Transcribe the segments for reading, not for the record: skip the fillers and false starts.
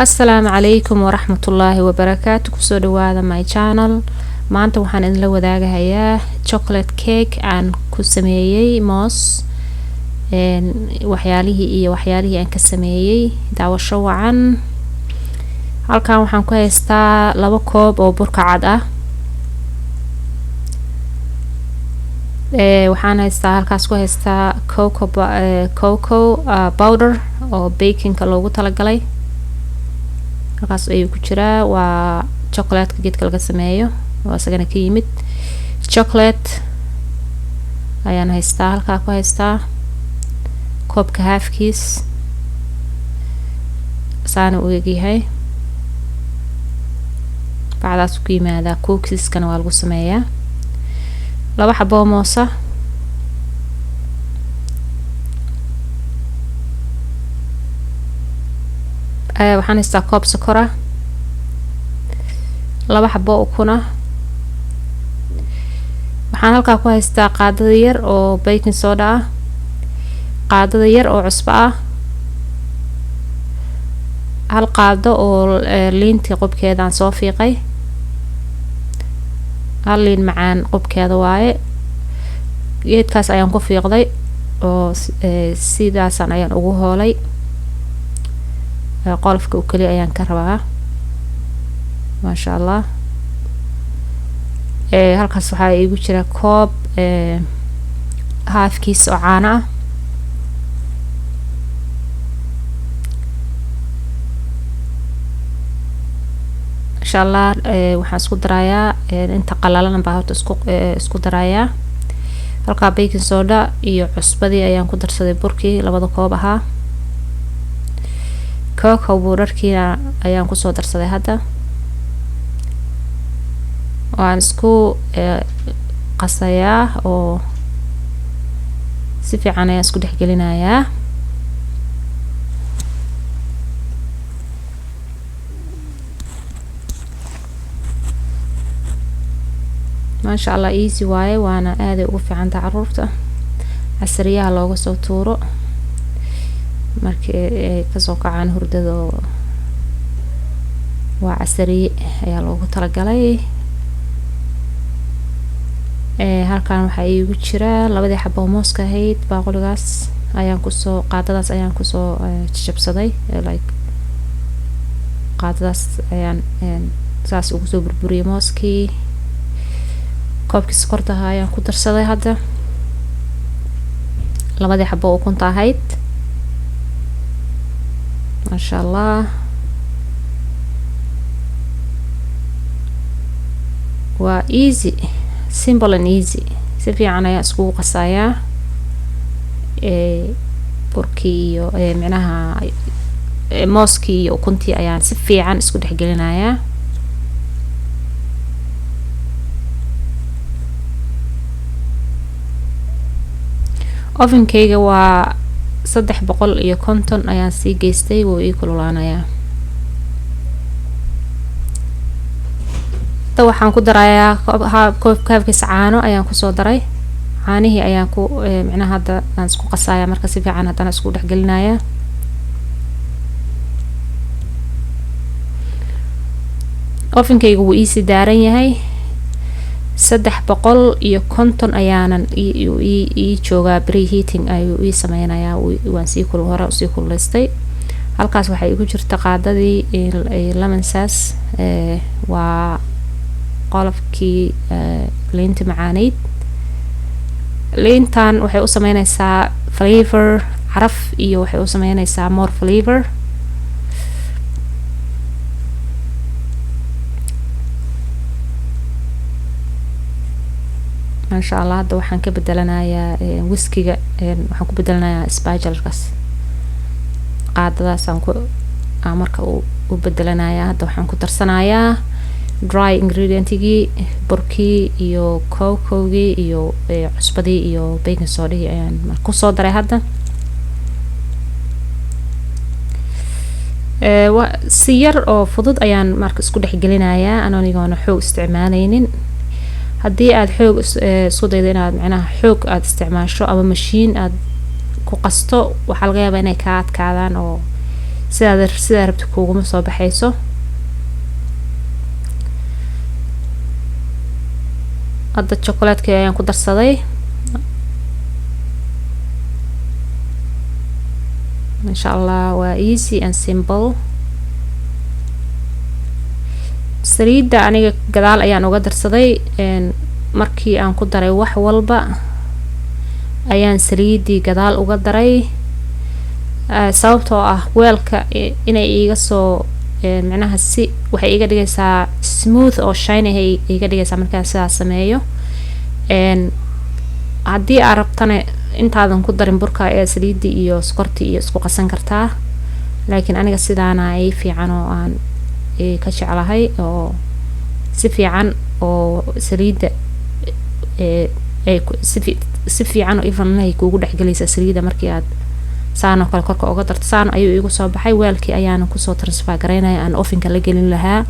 Assalaamu calaykum waraxmatullaahi wabarakaatu. Kusoo dhawaada my channel. Maanta waxaan idinla wadaagayaa chocolate cake aan ku sameeyay moos waxyaalihii aan ka sameeyay daawasho wacan. Halkan waxaan ku haystaa 2 koob oo burka cad ah. Waxaan haystaa halkaas ku haystaa cocoa powder oo baking-ka loogu talagalay. halkaas ayuu ku jiraa waa chocolate ka geedka laga sameeyo oo asagana ka yimid chocolate ayaan haystaa halkaa ku haystaa koobka halfkiis saana u egyahay bacdaas ku yimaada cookieskana waa lagu sameeyaa 2 xabo moosa waxaan haystaa koob sokora 2 xabo ukuna waxaan halkaa ku haystaa qaadada yar oo baking soda ah qaadada yar oo cusbo ah 1 qaado oo liintii qubkeeda aan soo fiiqay 1 liin macaan qubkeeda waaye geedkaas ayaan ku fiiqday oo sidaasan ayaan ugu hoolay qolofka u kaliya ayaan ka rabaa maasha Allah halkaas waxaa iigu jira koob halfkiis oo caano ah insha Allah waxaan isku darayaa inta qalalan baa horta isku darayaa halka baking soda iyo cusbadii ayaan ku darsaday burkii 2 koob ahaa cocoa powderkiina ayaan ku soo darsaday hadda waan isku qasayaa oo si fiican ayaan isku dhexgelinayaa maasha Allah easy waaye waana aad ugu fiican tahay caruurta casriyaha looga soo tuuro markii ay ka soo kacaan hurdada waa casriye ayaa loogu talagalay halkan waxa iigu jira 2 xabo mooska ahayd baaquligaas ayaan ku soo qaadadaas ayaan ku soo jabsaday like qaadadaas ayaan saas ugu soo burburiyay mooskii koobkii sokorta ayaan ku darsaday hadda 2 xabo oo kunta ahayd maasha Allah waa easy simple and easy si fiican ayaa isku qasayaa burkii iyo macnaha mooskii iyo ukuntii ayaan si fiican isku dhexgelinayaa ovenkayga waa 350 ayaan sii geystay wuu ii kululaanayaa waxaan ku darayaa koobkiis caano ayaan ku soo daray caanihii ayaan ku macnaha hadda aan isku qasayaa marka si fiican hadana isku dhexgelinayaa ovenkayga wuu ii daaran yahay 350 ayaanan ii joogaa preheating ayuu ii sameynayaa waan sii kululeystay halkaas waxay igu jirta qaadadii lemon sauce waa qolofkii liinta macaaneyd liintan waxay u sameynaysaa flavor caraf iyo waxay u sameynaysaa more flavor maasha Allah hadda waxaan ka bedelanayaa whiskiga waxaan ku bedelanayaa spatula-kaas qaadadaas aan marka u bedelanayaa hadda waxaan ku darsanayaa dry ingredient-gii burkii iyo cocoa-gii iyo cusbadii iyo baking soda-gii ayaan ku soo daray hadda si yar oo fudud ayaan marka isku dhexgelinayaa anigoona xoog isticmaalaynin haddii aad xoog isku daydo inaad macnaha xoog aad isticmaasho ama machine aad ku qasto waxa laga yaabaa inay ka adkaadaan oo sidaa rabta kuguma soo baxayso. hadda chocolate ayaan ku darsaday insha Allah. waa easy and simple. saliida aniga gadaal ayaan uga darsaday markii aan ku daray wax walba ayaan saliidii gadaal uga daray sababtoo ah weelka inay iiga soo macnaha si waxay iga dhigaysaa smooth oo shiny iga dhigaysaa markaa sidaas sameeyo. haddii aad rabtana intaadan ku darin burka ee saliidii iyo sokortii iyo isku qasan kartaa, laakiin aniga sidaana ay fiican oo aan ka jeclahay oo si fiican oo saliida si fiican oo even ay kuugu dhexgelaysaa saliida markii aad saan oo kale korka uga darto. saan ayuu igu soo baxay. weelkii ayaana kusoo transfer gareynaya aan ovenka la gelin lahaa.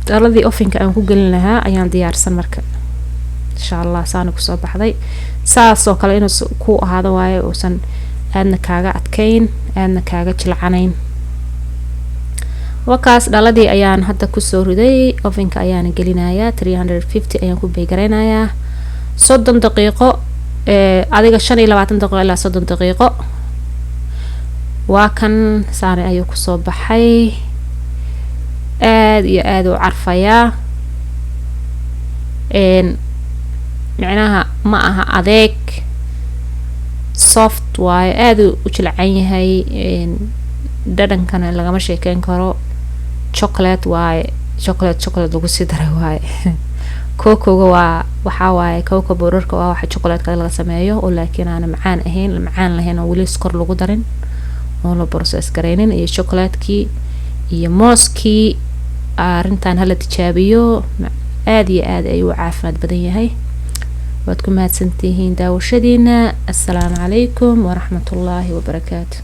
daladii ovenka aan ku gelin lahaa ayaan diyaarsan marka insha Allah. saan kusoo baxday saas oo kale inuu ku ahaado waaye uusan aadna kaaga adkayn aadna kaaga jilcanayn. wakaas dhaladii ayaan hadda kusoo riday ovenka ayaan gelinayaa 350 ayaan ku beegareynayaa 30 daqiiqo adiga 25 daqiiqo ilaa 30 daqiiqo. waa kan saani ayuu kusoo baxay. aad iyo aad u carfayaa macnaha ma aha adeeg soft waaye aad u jilcan yahay. dhadhankana lagama sheekeyn karo. chocolate waaye chocolate lagu sii daray waaye. cocoa waa waxa waaye cocoa powderka waa waxa chocolate laga sameeyo oo laakiin aan macaan lahayn oo wali skor lagu darin oo la process gareynin. iyo chocolate-kii iyo mooskii arintan hala tijaabiyo. aad iyo aad ayuu caafimaad badan yahay. waad ku mahadsantihiin daawashadiina. assalaamu calaykum waraxmatullaahi wabarakaatu.